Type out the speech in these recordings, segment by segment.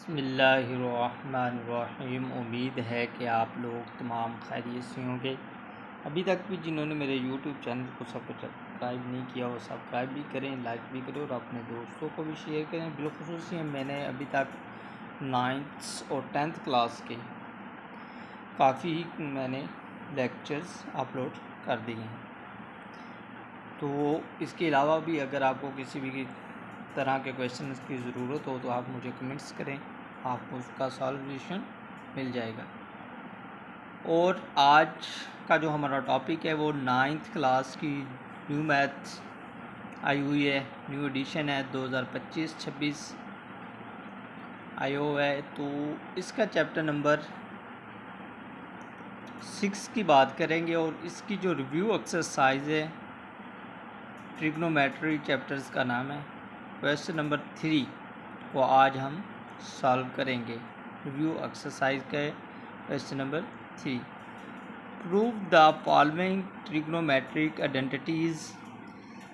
बिस्मिल्लाहिर्रहमानिर्रहीम। उम्मीद है कि आप लोग तमाम खैरियत से होंगे। अभी तक भी जिन्होंने मेरे यूट्यूब चैनल को सब्सक्राइब नहीं किया वो सब्सक्राइब भी करें, लाइक भी करें और अपने दोस्तों को भी शेयर करें। बिलखुसूस मैंने अभी तक 9th और 10th क्लास के काफ़ी मैंने लेक्चर्स अपलोड कर दिए हैं। तो इसके अलावा भी अगर आपको किसी भी तरह के क्वेश्चन की ज़रूरत हो तो आप मुझे कमेंट्स करें, आपको उसका सॉल्यूशन मिल जाएगा। और आज का जो हमारा टॉपिक है वो 9th क्लास की न्यू मैथ्स आई हुई है, न्यू एडिशन है 2025-26 आई हुआ है। तो इसका चैप्टर नंबर 6 की बात करेंगे और इसकी जो रिव्यू एक्सरसाइज है ट्रिग्नोमेट्री चैप्टर्स का नाम है। क्वेश्चन नंबर 3 को आज हम सॉल्व करेंगे। रिव्यू एक्सरसाइज का question number 3। Prove the following trigonometric identities.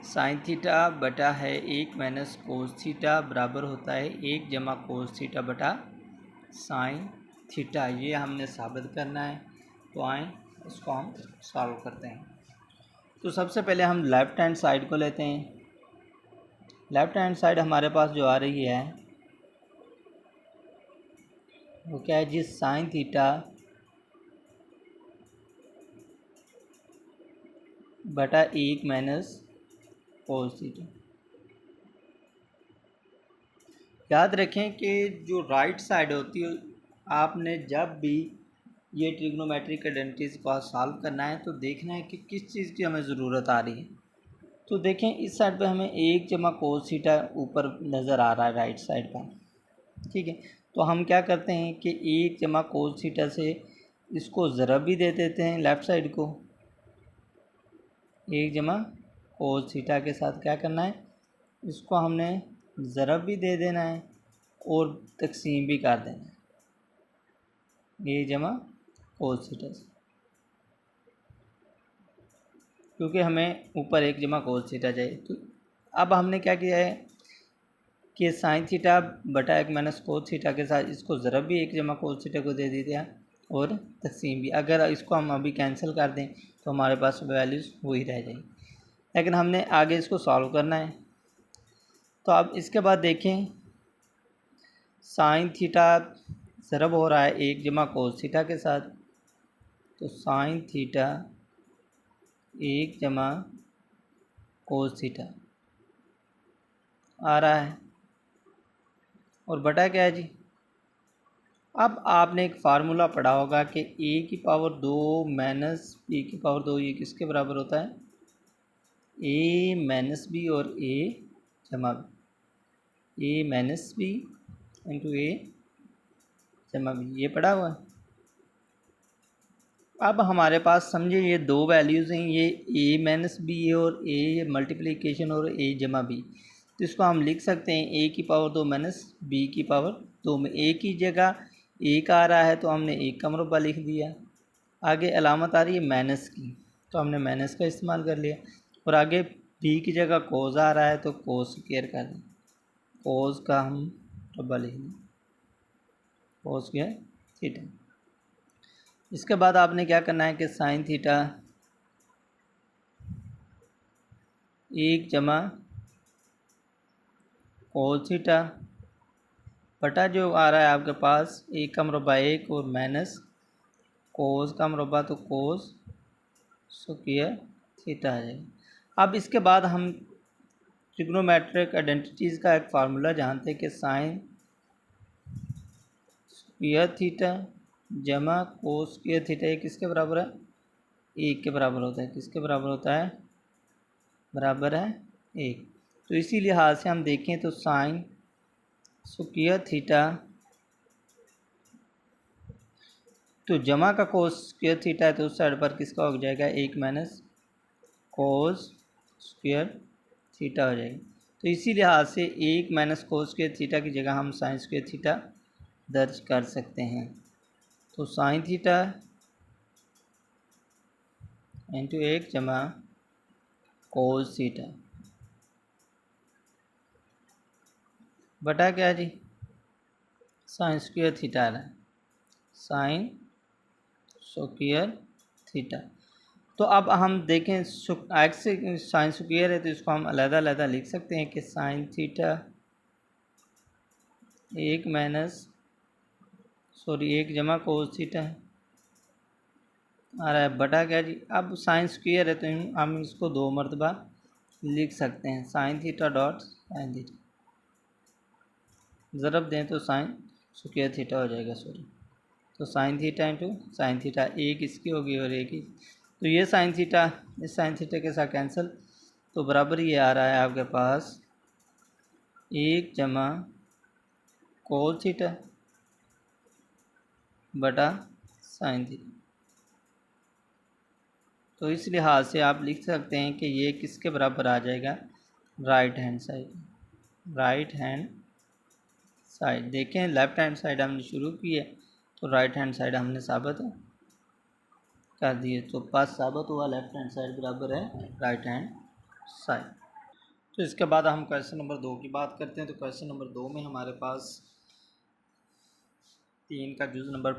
Sine theta बटा है 1 माइनस कोस थीटा बराबर होता है 1 जमा कोस थीटा बटा साइन थीटा। ये हमने साबित करना है। तो आए इसको हम सॉल्व करते हैं। तो सबसे पहले हम लेफ़्ट हैंड साइड को लेते हैं। लेफ़्ट हैंड साइड हमारे पास जो आ रही है वो क्या है जी, साइन थीटा बटा 1 माइनस कोस थीटा। याद रखें कि जो राइट साइड होती है, आपने जब भी ये ट्रिग्नोमेट्रिक आइडेंटिटीज़ को सॉल्व करना है तो देखना है कि किस चीज़ की हमें ज़रूरत आ रही है। तो देखें इस साइड पे हमें 1 जमा कोस थीटा ऊपर नज़र आ रहा है राइट साइड पर, ठीक है। तो हम क्या करते हैं कि 1 जमा कोस थीटा से इसको ज़रब भी दे देते हैं लेफ़्ट साइड को। 1 जमा कोस थीटा के साथ क्या करना है, इसको हमने ज़रब भी दे देना है और तकसीम भी कर देना है 1 जमा कोस थीटा से, क्योंकि हमें ऊपर 1 जमा कोस थीटा चाहिए। तो अब हमने क्या किया है कि साइन थीटा बटा 1 माइनस कोस थीटा के साथ इसको ज़रब भी 1 जमा कोस थीटा को दे दिया और तकसीम भी। अगर इसको हम अभी कैंसिल कर दें तो हमारे पास वैल्यूज़ वही रह जाएगी, लेकिन हमने आगे इसको सॉल्व करना है। तो अब इसके बाद देखें साइन थीटा ज़रब हो रहा है 1 जमा कोस थीटा के साथ। तो साइन थीटा 1 जमा कोस थीटा आ रहा है और बटा क्या है जी। अब आपने एक फार्मूला पढ़ा होगा कि a की पावर 2 माइनस b की पावर 2 ये किसके बराबर होता है, a माइनस b और a जमा b, a minus b into a जमा b, ये पढ़ा हुआ है। अब हमारे पास समझे ये दो वैल्यूज़ हैं, ये a माइनस बी और a मल्टीप्लिकेशन और a जमा b। तो इसको हम लिख सकते हैं a की पावर 2 माइनस b की पावर 2 में a की जगह 1 आ रहा है तो हमने 1 का मरबा लिख दिया। आगे अलामत आ रही है माइनस की तो हमने माइनस का इस्तेमाल कर लिया और आगे b की जगह कोस आ रहा है तो कोस स्क्वायर कर दें, कोस का हम मरबा लिख दें, कोस स्क्वायर थीटा। इसके बाद आपने क्या करना है कि साइन थीटा 1 जमा कोस थीटा बटा जो आ रहा है आपके पास 1 का मरबा 1 और माइनस कोस का मरबा तो कोस स्क्वायर थीटा आ जाएगा। अब इसके बाद हम ट्रिग्नोमेट्रिक आइडेंटिटीज़ का एक फार्मूला जानते हैं कि साइन स्क्वायर थीटा जमा कोस स्क्वायर थीटा ये किसके बराबर है, 1 के बराबर होता है। किसके बराबर होता है, बराबर है 1। तो इसी लिहाज से हम देखें तो साइन स्क्वायर थीटा तो जमा का कोस स्क्वायर थीटा है तो उस साइड पर किसका हो जाएगा, 1 माइनस कोस स्क्वायर थीटा हो जाएगी। तो इसी लिहाज से 1 माइनस कोस स्क्वायर थीटा की जगह हम साइन स्क्वायर थीटा दर्ज कर सकते हैं। तो साइन थीटा इंटू 1 जमा कोस थीटा बटा क्या जी, साइन स्क्वायर थीटा आ रहा है, साइन स्क्वायर थीटा। तो अब हम देखें एक्स से साइन स्क्वायर है तो इसको हम अलग-अलग लिख सकते हैं कि साइन थीटा एक जमा कोस थीटा है आ रहा है बटा क्या जी। अब साइन स्क्वायर है तो हम इसको 2 मरतबा लिख सकते हैं, sine theta dot sine theta, ज़रब दें तो साइन स्क्वायर थीटा हो जाएगा, सॉरी। तो sine theta into sine theta, एक इसकी होगी और एक ही, तो ये साइन थीटा इस साइन थीटा के साथ कैंसिल, तो बराबर ये आ रहा है आपके पास 1 जमा कोस थीटा बटा साइन थीटा। तो इस लिहाज से आप लिख सकते हैं कि ये किसके बराबर आ जाएगा, right hand side. Right hand side देखें, लेफ्ट हैंड साइड हमने शुरू की है तो राइट हैंड साइड हमने साबित कर दिए, तो पास साबित हुआ लेफ्ट हैंड साइड बराबर है राइट हैंड साइड। तो इसके बाद हम क्वेश्चन नंबर 2 की बात करते हैं। तो क्वेश्चन नंबर 2 में हमारे पास 3 का जुज़ number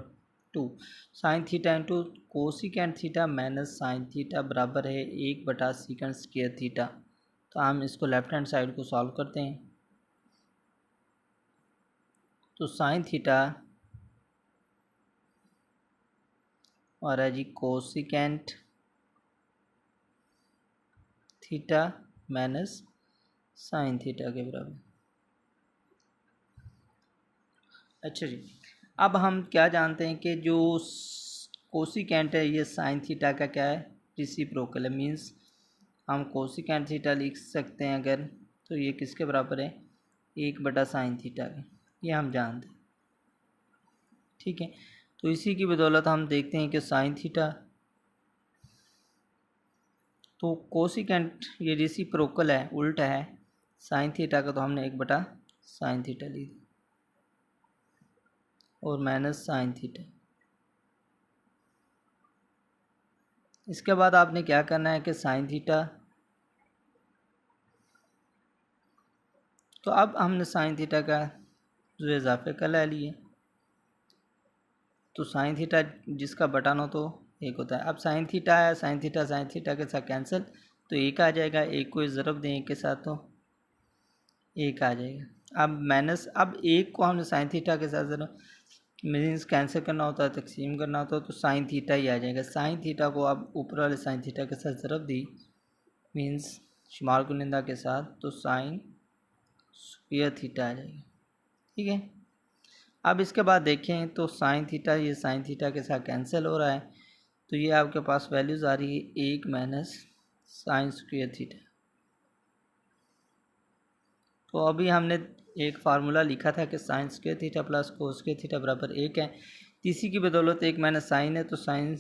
2, sine theta into cosecant theta minus sine theta बराबर है 1 बटा सीकेंट स्क्वायर थीटा। तो हम इसको लेफ्ट हैंड साइड को सॉल्व करते हैं। तो साइन थीटा और है जी cosecant theta minus sine theta के बराबर। अच्छा जी, अब हम क्या जानते हैं कि जो कोसिकेंट है ये साइन थीटा का क्या है, रेसिप्रोकल है, मींस हम कोसिकेंट थीटा लिख सकते हैं अगर, तो ये किसके बराबर है, 1 बटा साइन थीटा के, ये हम जानते हैं, ठीक है। तो इसी की बदौलत हम देखते हैं कि साइन थीटा, तो कोसिकेंट ये रेसिप्रोकल है, उल्टा है साइन थीटा का, तो हमने 1 बटा साइन थीटा ली और माइनस साइन थीटा। इसके बाद आपने क्या करना है कि साइन थीटा, तो अब हमने साइन थीटा का जो इजाफे का ले लिए, तो साइन थीटा जिसका बटन हो तो 1 होता है। अब साइन थीटा है, साइन थीटा के साथ कैंसिल, तो 1 आ जाएगा, 1 को ज़रब दें 1 के साथ तो 1 आ जाएगा। अब माइनस, अब 1 को हमने साइन थीटा के साथ ज़रा मीन्स कैंसिल करना होता है, तकसीम करना होता है, तो साइन थीटा ही आ जाएगा। साइन थीटा को अब ऊपर वाले साइन थीटा के साथ ज़रब दी, मीन्स शुमार कुनिंदा के साथ, तो साइन स्क्वायर थीटा आ जाएगा, ठीक है। अब इसके बाद देखें तो साइन थीटा ये साइन थीटा के साथ कैंसिल हो रहा है, तो ये आपके पास वैल्यूज़ आ रही है 1 माइनस साइन स्क्वायर थीटा। तो अभी हमने एक फार्मूला लिखा था कि sign square theta plus cos square theta बराबर 1 है, इसी की बदौलत 1 माइनस साइन है, तो साइन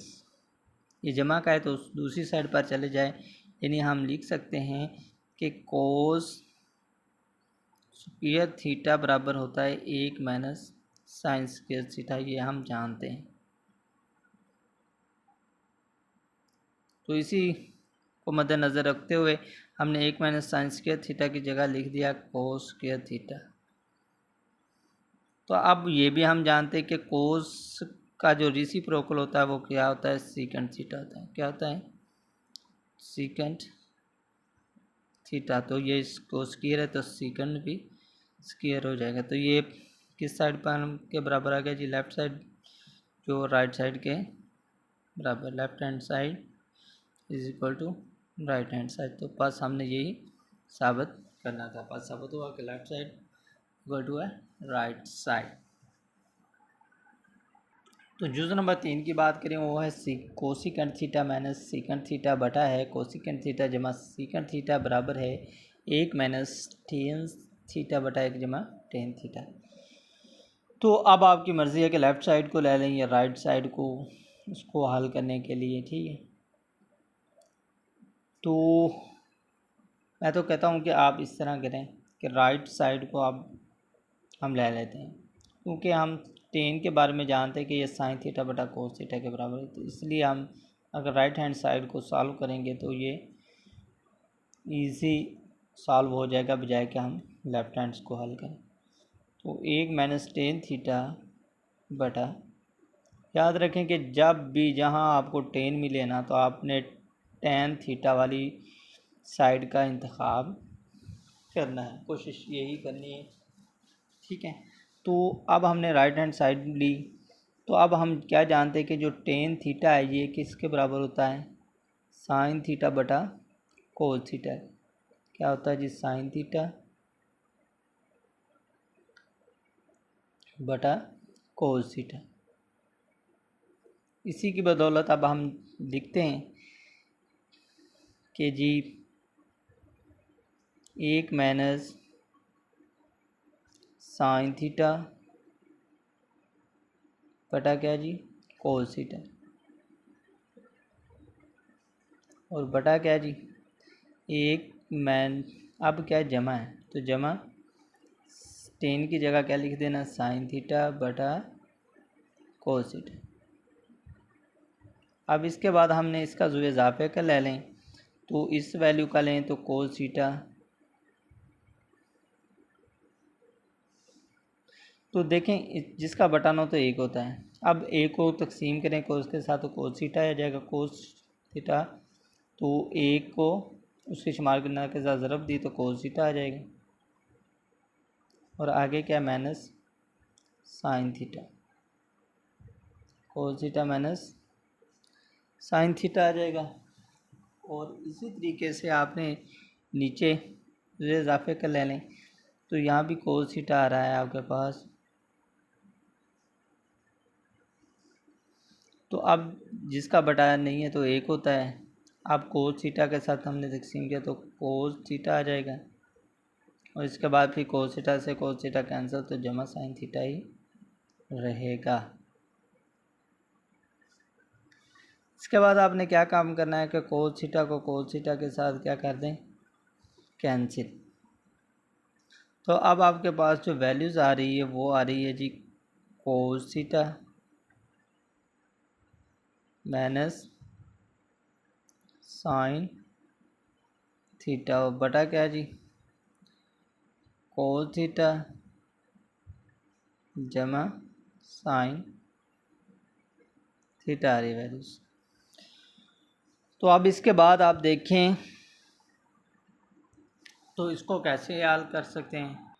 ये जमा का है तो दूसरी साइड पर चले जाए, यानी हम लिख सकते हैं कि कोस स्क्वायर थीटा बराबर होता है 1 माइनस साइन स्क्वायर थीटा, ये हम जानते हैं। तो इसी को मद्देनज़र रखते हुए हमने 1 माइनस साइन स्क्वायर थीटा की जगह लिख दिया कोस स्क्वायर थीटा। तो अब ये भी हम जानते हैं कि कोस का जो रेसिप्रोकल होता है वो क्या होता है, सीकेंट थीटा होता है। क्या होता है, सीकेंट थीटा। तो ये इसको स्क्वायर है तो सीकेंट भी स्क्वायर हो जाएगा। तो ये किस साइड पर के बराबर आ गया जी, लेफ़्ट साइड जो राइट साइड के बराबर, left hand side is equal to right hand side. तो पास हमने यही साबित करना था, पास साबित हुआ कि लेफ्ट साइड इक्वल टू है राइट साइड। तो जुज़ नंबर 3 की बात करें, वो है cosecant theta minus secant theta बटा है कोसिकेंट थीटा जमा सीकेंट थीटा बराबर है 1 माइनस टेन थीटा बटा 1 जमा टेन थीटा। तो अब आपकी मर्ज़ी है कि लेफ़्ट साइड को ले लें या राइट साइड को, उसको हल करने के लिए, ठीक है। तो मैं तो कहता हूँ कि आप इस तरह करें कि राइट साइड को आप हम ले लेते हैं, क्योंकि हम टेन के बारे में जानते हैं कि ये साइन थीटा बटा कोस थीटा के बराबर है, तो इसलिए हम अगर राइट हैंड साइड को सॉल्व करेंगे तो ये इजी सॉल्व हो जाएगा, बजाय कि हम लेफ़्ट हैंड्स को हल करें। तो 1 - tan थीटा बटा, याद रखें कि जब भी जहाँ आपको टेन मिले ना तो आपने tan थीटा वाली साइड का इंतखाब करना है, कोशिश यही करनी है। ठीक है, तो अब हमने राइट हैंड साइड ली, तो अब हम क्या जानते हैं कि जो tan थीटा है ये किसके बराबर होता है, sin थीटा बटा cos थीटा। क्या होता है जी, sin थीटा बटा cos थीटा। इसी की बदौलत अब हम लिखते हैं कि जी 1 - sin थीटा बटा क्या जी, cos थीटा, और बटा क्या जी, अब क्या जमा है तो जमा tan की जगह क्या लिख देना, sin थीटा बटा cos थीटा। अब इसके बाद हमने इसका जो इजाफे का ले लें, तो इस वैल्यू का लें तो cos थीटा, तो देखें जिसका बटन हो तो एक होता है। अब एक को तकसीम करें कोस के साथ तो cos थीटा आ जाएगा, cos थीटा, तो एक को उसके शुमार करना के साथ ज़रब दी तो cos थीटा आ जाएगा, और आगे क्या minus sin theta, cos theta minus sin theta आ जाएगा। और इसी तरीके से आपने नीचे इजाफे कर ले लें, तो यहाँ भी cos थीटा आ रहा है आपके पास, तो अब जिसका बटा नहीं है तो एक होता है। अब cos थीटा के साथ हमने तकसीम किया तो cos थीटा आ जाएगा, और इसके बाद फिर cos थीटा से cos थीटा कैंसिल, तो जमा sin थीटा ही रहेगा। इसके बाद आपने क्या काम करना है कि cos थीटा को cos थीटा के साथ क्या कर दें, कैंसिल। तो अब आपके पास जो वैल्यूज़ आ रही है वो आ रही है जी cos theta minus sin theta बटा क्या जी, cos थीटा जमा sin थीटा आ रही वैल्यूज़। तो अब इसके बाद आप देखें तो इसको कैसे हल कर सकते हैं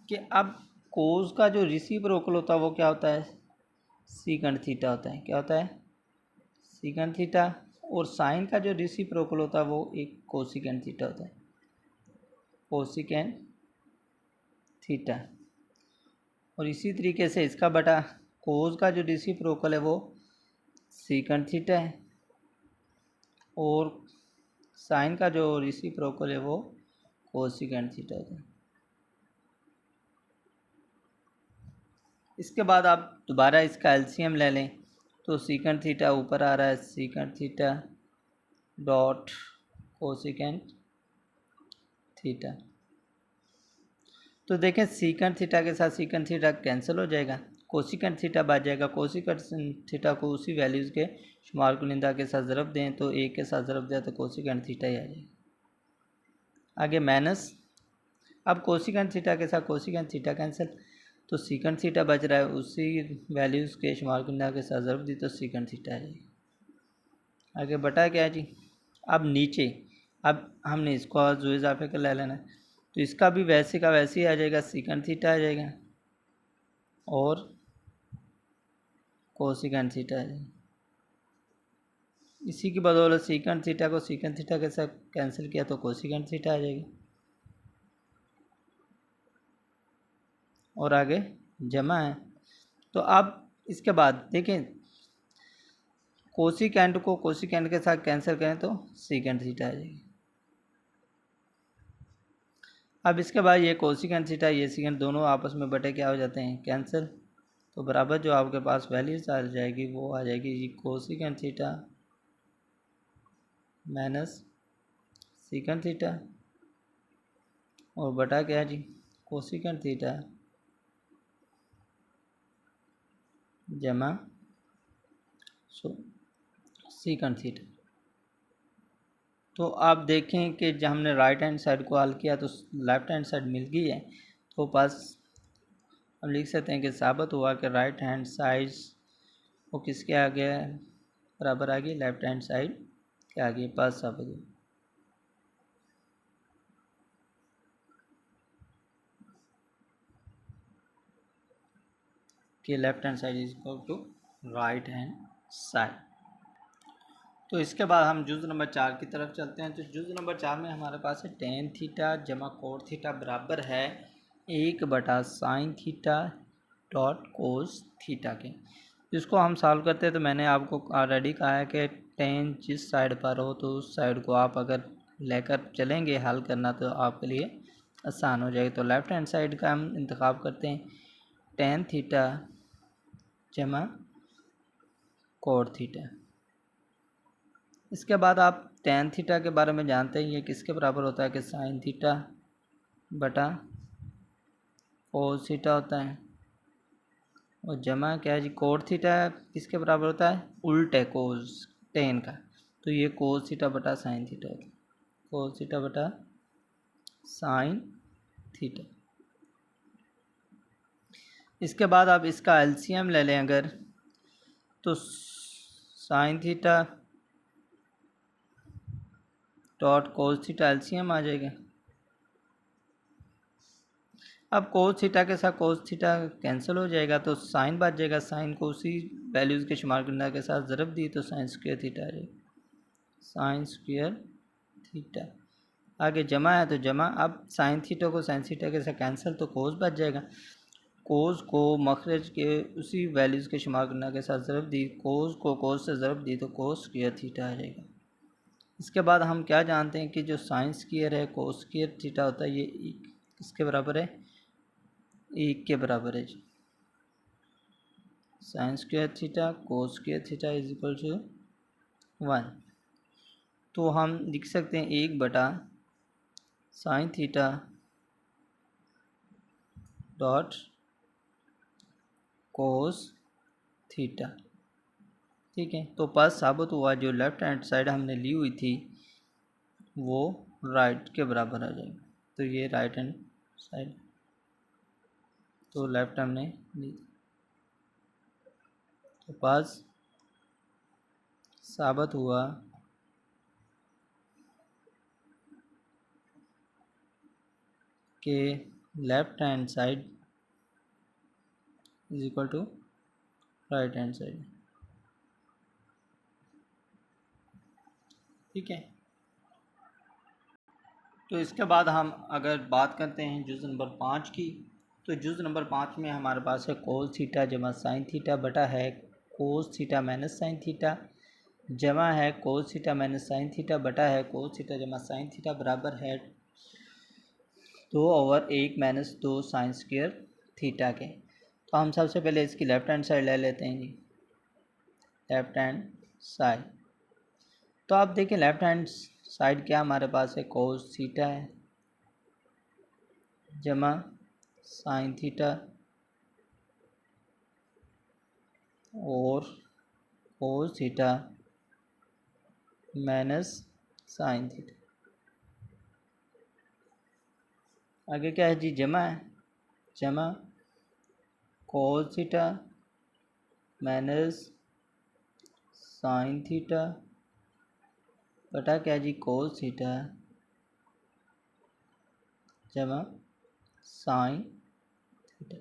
कि अब कोस का जो रेसिप्रोकल होता है वो क्या होता है, सीकंड थीटा होता है। क्या होता है, सीकंड थीटा। और साइन का जो रेसिप्रोकल होता है वो एक कोसिकेंड थीटा होता है, कोसिकेंड थीटा। और इसी तरीके से इसका बटा कोस का जो रेसिप्रोकल है वो सीकंड थीटा है, और साइन का जो रेसिप्रोकल है वो कोसिकेंड थीटा होता है। इसके बाद आप दोबारा इसका एलसीएम ले लें, तो सीकंड थीटा ऊपर आ रहा है, secant theta dot cosecant theta. तो देखें सीकंड थीटा के साथ सीकंड थीटा कैंसिल हो जाएगा, कोसिकेंड थीटा बच जाएगा। कोसिकेंड थीटा को उसी वैल्यूज़ के शुमार कुनिंदा के साथ ज़रब दें तो एक के साथ ज़रब दें तो कोसिकेंड थीटा ही आ जाएगा। आगे माइनस, अब कोसिकेंड थीटा के साथ कोसिकेंड थीटा कैंसिल, तो सीकंड थीटा बच रहा है, उसी वैल्यूज़ के शुमार कुनिंदा के साथ ज़रब दी तो सीकंड थीटा आ जाएगा। आगे बटा क्या है जी, अब नीचे अब हमने इसको जो इजाफे का ले लेना है, तो इसका भी वैसे का वैसे ही आ जाएगा, सीकंड थीटा आ जाएगा और कोसिकेंड थीटा आ जाएगा। इसी की बदौलत सीकंड थीटा को सीकंड थीटा के साथ कैंसिल किया तो कोसिकेंड थीटा आ जाएगी, और आगे जमा है। तो अब इसके बाद देखें कोसिकेंड को कोसिकेंड के साथ कैंसिल करें तो सीकंड थीटा आ जाएगी। अब इसके बाद ये कोसिकेंड थीटा ये सीकंड दोनों आपस में बटे क्या हो जाते हैं, कैंसिल। तो बराबर जो आपके पास वैल्यूज आ जाएगी वो आ जाएगी जी cosecant theta minus secant theta, और बटा क्या जी कोसिकेंड थीटा जमा सीकंड थीटा। तो आप देखें कि जब हमने राइट हैंड साइड को हल किया तो लेफ़्ट हैंड साइड मिल गई है, तो पास हम लिख सकते हैं कि साबित हुआ कि राइट हैंड साइड वो किसके आगे बराबर आ गई, लेफ्ट हैंड साइड के आगे, पास साबित हुआ कि left hand side is equal to right hand side. तो इसके बाद हम जुज़ नंबर 4 की तरफ चलते हैं। तो जुज़ नंबर 4 में हमारे पास है टेन थीटा जमा कोट थीटा बराबर है 1/sin theta dot cos theta के। इसको हम सॉल्व करते हैं तो मैंने आपको ऑलरेडी कहा है कि टेन जिस साइड पर हो तो उस साइड को आप अगर लेकर चलेंगे हल करना तो आपके लिए आसान हो जाएगा। तो लेफ़्ट हैंड साइड का हम इंतखाब करते हैं, टेन थीटा जमा कोट थीटा। इसके बाद आप टेन थीटा के बारे में जानते हैं, ये किसके बराबर होता है कि साइन थीटा बटा कोस थीटा होता है, और जमा क्या है जी कोट थीटा किसके बराबर होता है, उल्टे कोस टेन का, तो ये कोस थीटा बटा साइन थीटा होता है, कोस थीटा बटा साइन थीटा। इसके बाद आप इसका एलसीएम ले लें अगर, तो sine theta dot cos theta LCM आ जाएगा। अब कोस थीटा के साथ कोस थीटा कैंसिल हो जाएगा तो साइन बच जाएगा, साइन को उसी वैल्यूज़ के शुमार करने के साथ ज़रब दी तो साइन स्क्वायर थीटा आ जाएगा, साइन स्क्वायर थीटा। आगे जमा है तो जमा, अब साइन थीटा को साइन थीटा के साथ कैंसिल तो कोस बच जाएगा, कोस को मखरज के उसी वैल्यूज़ के शुमार करने के साथ ज़रब दी, कोस को कोस से ज़रब दी तो कोस स्क्वायर थीटा आ जाएगा। इसके बाद हम क्या जानते हैं कि जो साइन स्क्वायर है कोस स्क्वायर थीटा होता है, ये किसके बराबर है, 1 के बराबर है जी। Sine square theta cos square theta is equal to 1। तो हम लिख सकते हैं 1/साइन थीटा डॉट कोस थीटा। ठीक है, तो पास साबित हुआ जो लेफ्ट हैंड साइड हमने ली हुई थी वो राइट के बराबर आ जाएगी। तो ये राइट हैंड साइड, तो लेफ्ट हमने ली, तो पास साबित हुआ कि left hand side is equal to right hand side. ठीक है, तो इसके बाद हम अगर बात करते हैं जुज़ नंबर 5 की, तो जुज़ नंबर 5 में हमारे पास है कोस थीटा जमा साइन थीटा बटा है cos theta minus sine theta, जमा है cos theta minus sine theta बटा है कोस थीटा जमा साइन थीटा बराबर है 2/1 माइनस 2 साइन स्क्वायर थीटा के। तो हम सबसे पहले इसकी लेफ़्ट हैंड साइड ले लेते हैं जी, लेफ़्ट हैंड साइड। तो आप देखें लेफ़्ट हैंड साइड क्या हमारे पास है, कोस थीटा है जमा साइन थीटा और cos theta minus sine theta. आगे क्या है जी, जमा है, जमा कोस थीटा माइनस साइन थीटा बटा क्या जी कोस थीटा जमा साइन थीटा।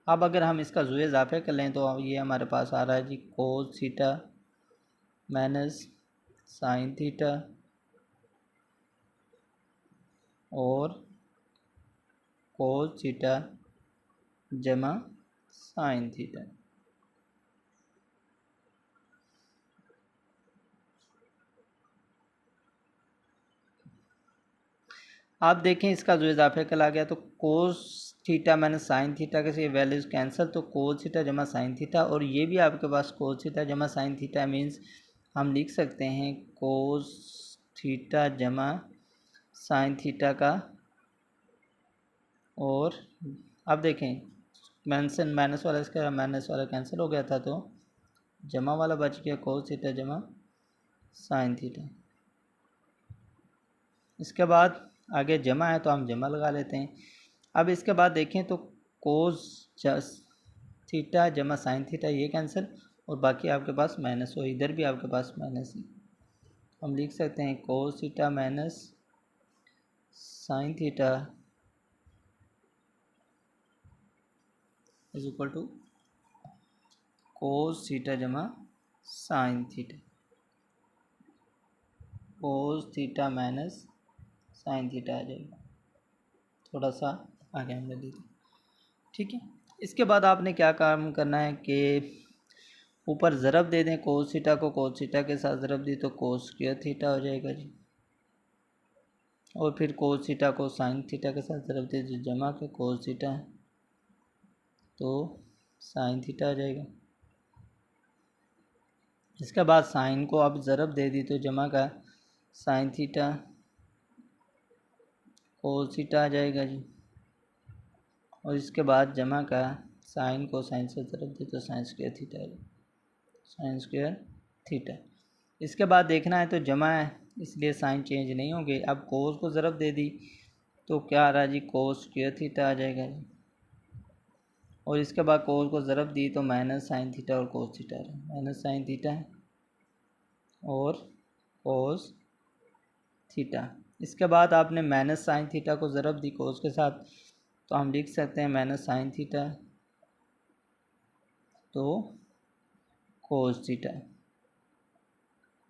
अब अगर हम इसका ज़ुए इज़ाफ़े कर लें तो ये हमारे पास आ रहा है जी cos theta minus sine theta और कोस थीटा जमा साइन थीटा। आप देखें इसका जो इजाफे कल आ गया तो cos theta minus sine theta के से वैल्यूज़ कैंसिल, तो कोस थीटा जमा साइन थीटा, और ये भी आपके पास कोस थीटा जमा साइन थीटा मीन्स हम लिख सकते हैं कोस थीटा जमा साइन थीटा का, और अब देखें माइनस वाला इसका माइनस वाला कैंसिल हो गया था तो जमा वाला बच गया कोस थीटा जमा साइन थीटा। इसके बाद आगे जमा है तो हम जमा लगा लेते हैं। अब इसके बाद देखें तो कोस थीटा जमा साइन थीटा, ये कैंसिल, और बाकी आपके पास माइनस हो, इधर भी आपके पास माइनस है। हम लिख सकते हैं cos theta minus sine theta is equal to cos theta जमा sine theta, cos theta minus sine theta आ जाएगा। थोड़ा सा आगे हमने ली थी, ठीक है। इसके बाद आपने क्या काम करना है कि ऊपर ज़रब दे दें, कोस थीटा को कोस थीटा के साथ ज़रब दी तो कोस स्क्वायर थीटा हो जाएगा जी, और फिर कोस थीटा को साइन थीटा के साथ ज़रब दे जो जमा के कोस थीटा है तो साइन थीटा आ जाएगा। इसके बाद साइन को आप ज़रब दे दी तो जमा का साइन थीटा कोस थीटा आ जाएगा जी, और इसके बाद जमा का साइन को साइन से ज़रब दी तो साइन स्क्वायर थीटा आ जाएगा, साइन स्क्वायर थीटा। इसके बाद देखना है तो जमा है इसलिए साइन चेंज नहीं होंगे। अब कोस को ज़रब दे दी तो क्या आ रहा है जी, कोस स्क्वायर थीटा आ जाएगा जी, और इसके बाद कोस को ज़रब दी तो माइनस साइन थीटा और कोस थीटा आ रहा है, माइनस साइन थीटा है और कोस थीटा। इसके बाद आपने माइनस साइन थीटा को ज़रब दी कोस के साथ तो हम लिख सकते हैं माइनस साइन थीटा तो कोस थीटा।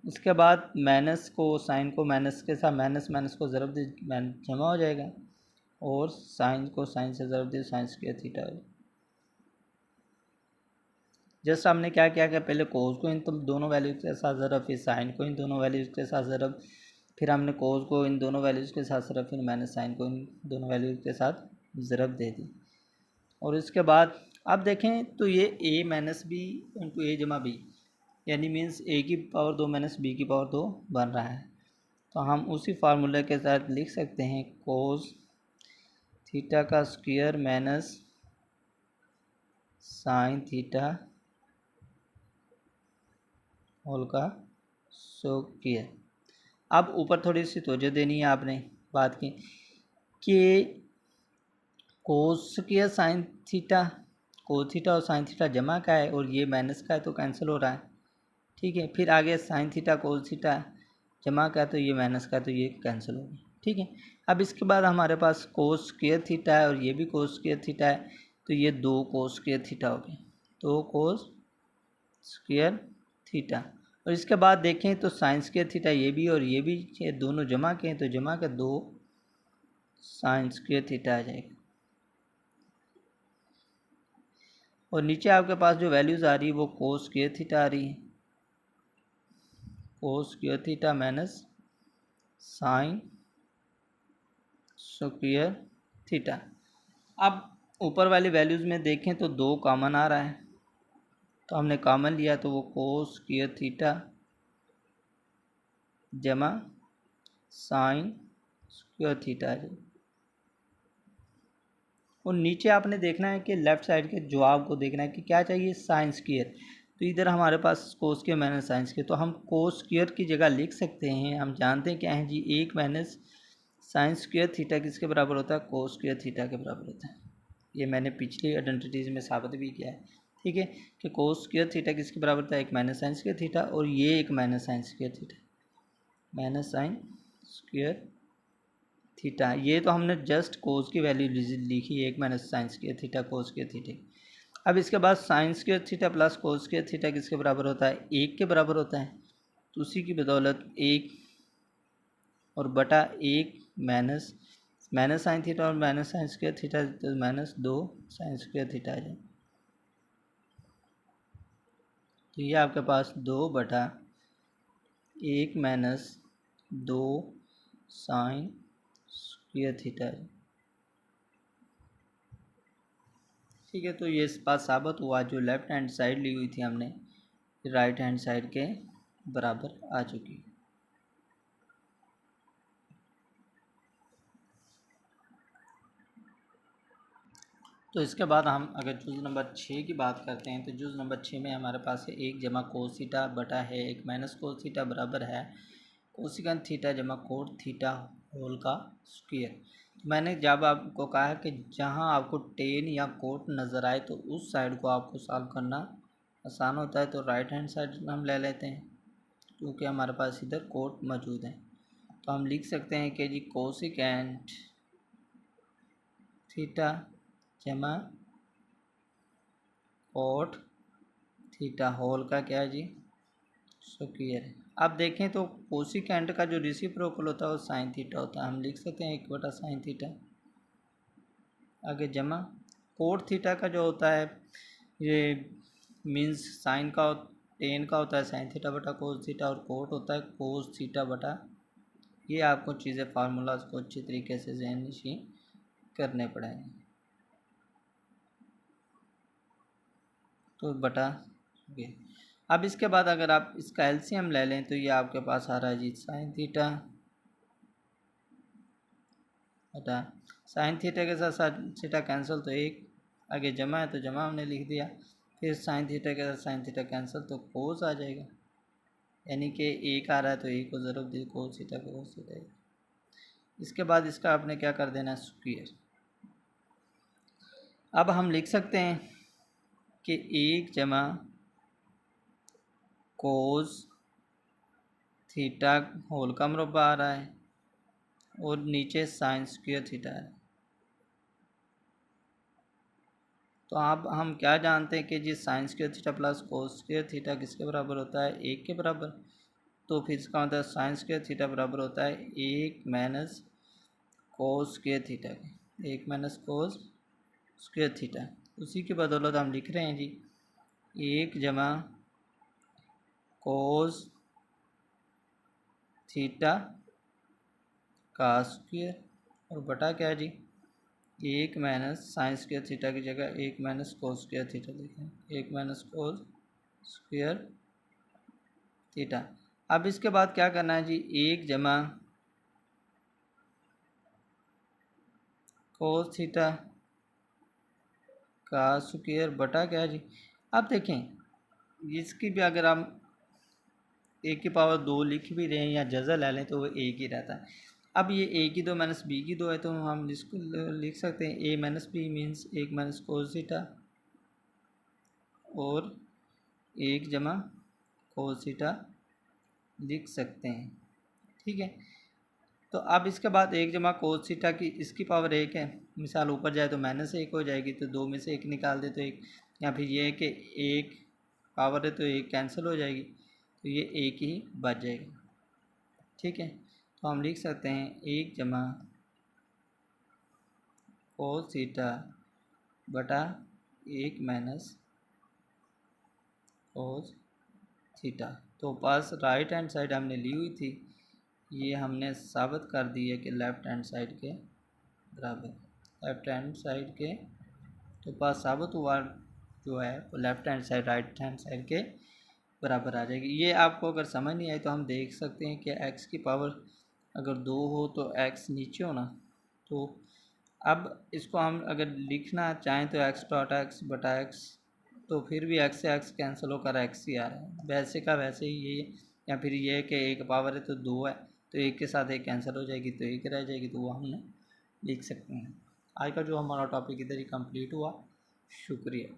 इसके बाद माइनस को साइन को माइनस के साथ माइनस माइनस को ज़रब दी जमा हो जाएगा, और साइन को साइन से ज़रब the sign square theta. Just हमने क्या किया कि पहले कोस को इन दोनों वैल्यूज़ के साथ ज़रब, फिर साइन को इन दोनों वैल्यूज़ के साथ ज़रब, फिर हमने कोस को इन दोनों वैल्यूज़ के साथ ज़रब, फिर माइनस साइन को इन दोनों वैल्यूज़ के साथ ज़रब दे दी। और इसके बाद अब देखें तो ये a माइनस बी इंटू ए जमा बी, यानी मीन्स a की पावर 2 माइनस b की पावर 2 बन रहा है। तो हम उसी फार्मूले के साथ लिख सकते हैं कोस थीटा का square minus sine theta whole का स्क्वायर। अब ऊपर थोड़ी सी तवज्जो देनी है आपने बात की कि cos square sine theta, cos theta और साइन थीटा जमा का है और ये माइनस का है तो कैंसिल हो रहा है, ठीक है। फिर आगे साइन थीटा कोस थीटा जमा का है तो ये माइनस का है तो ये कैंसिल हो गया, ठीक है। अब इसके बाद हमारे पास कोस स्क्वायर थीटा है और ये भी कोस स्क्वायर थीटा है तो ये 2 कोस स्क्वायर थीटा हो गए, 2 कोस स्क्वायर थीटा। और इसके बाद देखें तो साइन स्क्वायर थीटा ये भी और ये भी, ये दोनों जमा के हैं तो जमा का 2 साइन स्क्वायर थीटा आ जाएगा। और नीचे आपके पास जो वैल्यूज़ आ रही है वो कोस स्क्वायर थीटा आ रही है, कोस square theta minus sine square theta. अब ऊपर वाली वैल्यूज़ में देखें तो 2 कॉमन आ रहा है तो हमने कॉमन लिया तो वो कोस स्क्वायर थीटा जमा साइन स्क्वायर थीटा आ जाएगा। और नीचे आपने देखना है कि लेफ़्ट साइड के जवाब को देखना है कि क्या चाहिए, साइन स्क्वायर। तो इधर हमारे पास cos square minus sine square, तो हम कोस स्क्वायर की जगह लिख सकते हैं, हम जानते हैं क्या है जी, 1 माइनस साइन स्क्वायर थीटा किसके बराबर होता है, कोस स्क्वायर थीटा के बराबर होता है। ये मैंने पिछली आइडेंटिटीज़ में साबित भी किया है, ठीक है, कि कोस स्क्वायर थीटा किसके बराबर था, 1 माइनस साइन स्क्वायर थीटा, और ये 1 minus sine square theta, minus sine square theta. ये तो हमने जस्ट कोस की वैल्यू लिखी है, 1 minus sine square theta cos square theta. अब इसके बाद sign square theta plus cos square theta किसके बराबर होता है, 1 के बराबर होता है। तो उसी की बदौलत 1 और बटा 1 माइनस माइनस साइन थीटा और माइनस साइन स्क्वायर थीटा तो माइनस 2 साइन स्क्वायर थीटा आ जाए। तो ये आपके पास 2 बटा 1 माइनस 2 साइन स्क्वायर थीटा है, ठीक है। तो ये इस बात साबित हुआ, जो लेफ़्ट हैंड साइड ली हुई थी हमने राइट हैंड साइड के बराबर आ चुकी है। तो इसके बाद हम अगर जुज़ नंबर 6 की बात करते हैं तो जुज़ नंबर 6 में हमारे पास है 1 जमा कोस थीटा बटा है 1 माइनस कोस थीटा बराबर है कोसिकन थीटा जमा कोट थीटा होल का स्क्वायर। मैंने जब आपको कहा है कि जहाँ आपको टेन या कोट नज़र आए तो उस साइड को आपको सॉल्व करना आसान होता है। तो राइट हैंड साइड हम ले लेते हैं क्योंकि हमारे पास इधर कोट मौजूद है। तो हम लिख सकते हैं कि जी कोसिकेंट थीटा जमा कोट थीटा होल का क्या है जी स्क्वायर है। अब देखें तो कोसिकेंट का जो रेसिप्रोकल होता है वो साइन थीटा होता है। हम लिख सकते हैं 1/sin थीटा। आगे जमा कोट थीटा का जो होता है ये मीन्स साइन का टेन का होता है साइन थीटा बटा कोस थीटा और कोट होता है कोस थीटा बटा। ये आपको चीज़ें फार्मूलाज को अच्छी तरीके से ज़हननशीं करने पड़ेंगे। तो बटा ये। अब इसके बाद अगर आप इसका एलसीएम ले लें तो ये आपके पास आ रहा है जी साइन थीटा बटा साइन थीटा के साथ साइन थीटा कैंसिल तो एक आगे जमा है तो जमा हमने लिख दिया। फिर साइन थीटा के साथ साइन थीटा कैंसिल तो कोस आ जाएगा, यानी कि एक आ रहा है तो एक को ज़रूर दे कोस थीटा को कोस थीटा। इसके बाद इसका आपने क्या कर देना है स्क्वायर। अब हम लिख सकते हैं कि 1 कोस थीटा होल का मुरब्बा आ रहा है और नीचे साइन स्क्वायर थीटा है। तो अब हम क्या जानते हैं कि जी sine square theta plus cos square theta किसके बराबर होता है 1 के बराबर। तो फिर इसका होता है साइन स्क्वायर थीटा बराबर होता है 1 माइनस कोस स्क्वायर थीटा के 1 माइनस कोस स्क्वायर थीटा। उसी की बदौलत हम लिख रहे हैं जी 1 कोस थीटा का स्क्वायर और बटा क्या है जी 1 माइनस साइन स्क्वायर थीटा की जगह 1 माइनस कोस स्क्वायर थीटा लिखें 1 माइनस कोस स्क्वायर थीटा। अब इसके बाद क्या करना है जी 1 कोस थीटा का स्क्वायर बटा क्या है जी। अब देखें इसकी भी अगर हम ए की पावर 2 लिख भी रहे हैं या जज़ा ले लें तो वो एक ही रहता है। अब ये ए की 2 माइनस बी की 2 है तो हम इसको लिख सकते हैं A minus B means 1 minus cos theta और 1 कोस थीटा लिख सकते हैं। ठीक है, तो अब इसके बाद 1 कोस थीटा की इसकी पावर 1 है, मिसाल ऊपर जाए तो -1 हो जाएगी तो 2 में से 1 निकाल दे तो 1, या फिर ये है कि 1 पावर है तो 1 कैंसिल हो जाएगी तो ये 1 ही बच जाएगा। ठीक है, तो हम लिख सकते हैं 1 कोस थीटा बटा 1 माइनस कोस थीटा। तो पास राइट हैंड साइड हमने ली हुई थी, ये हमने साबित कर दी है कि लेफ़्ट हैंड साइड के बराबर, लेफ़्ट हैंड साइड के तो पास साबित हुआ जो है वो left hand side right hand side के बराबर आ जाएगी। ये आपको अगर समझ नहीं आई तो हम देख सकते हैं कि x की पावर अगर 2 हो तो x नीचे होना। तो अब इसको हम अगर लिखना चाहें तो x डॉट x बटा x, तो फिर भी x से x कैंसिल होकर x ही आ रहा है, वैसे का वैसे ही ये। या फिर ये कि एक पावर है तो 2 है तो एक के साथ एक कैंसिल हो जाएगी तो एक रह जाएगी, तो वो हमने लिख सकते हैं। आज का जो हमारा टॉपिक इधर ही कंप्लीट हुआ। शुक्रिया।